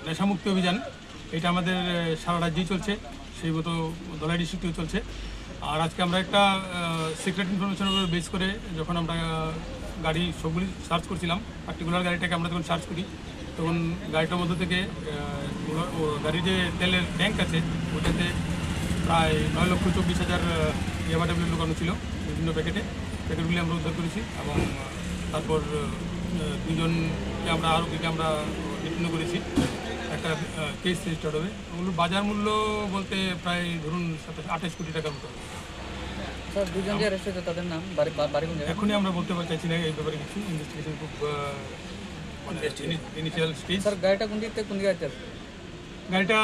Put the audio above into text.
নেশামুক্তি অভিযান এটা আমাদের সারা রাজ্যেই চলছে, সেই মতো ধলাই ডিস্ট্রিক্টেও চলছে। আর আজকে আমরা একটা সিক্রেট ইনফরমেশনের উপর বেস করে যখন আমরা গাড়ি সবগুলি সার্চ করছিলাম, পার্টিকুলার গাড়িটাকে আমরা যখন সার্চ করি তখন গাড়িটার মধ্যে থেকে গাড়ির যে তেলের ট্যাঙ্ক আছে ওটাতে প্রায় 9,24,000 ইয়াবা ট্যাবলেট লুকানো ছিল বিভিন্ন প্যাকেটগুলি আমরা উদ্ধার করেছি। এবং তারপর দুজনকে আমরা আরোপীকে আমরা ডিটেইন করেছি। একটা কেস রেজিস্টার্ড হবে। ওগুলোর বাজার মূল্য বলতে প্রায় ধরুন 28 কোটি টাকার মতো। স্যার দুজন যে অ্যারেস্ট হয়েছে তাদের নাম বাড়ি কোন জায়গায়? এখনই আমরা বলতে চাইছি না এই ব্যাপারে কিছু। ইনভেস্টিগেশন খুব ইনিশিয়াল স্টেজ। স্যার গাড়িটা কোন দিক থেকে কোন দিকে যাচ্ছে? গাড়িটা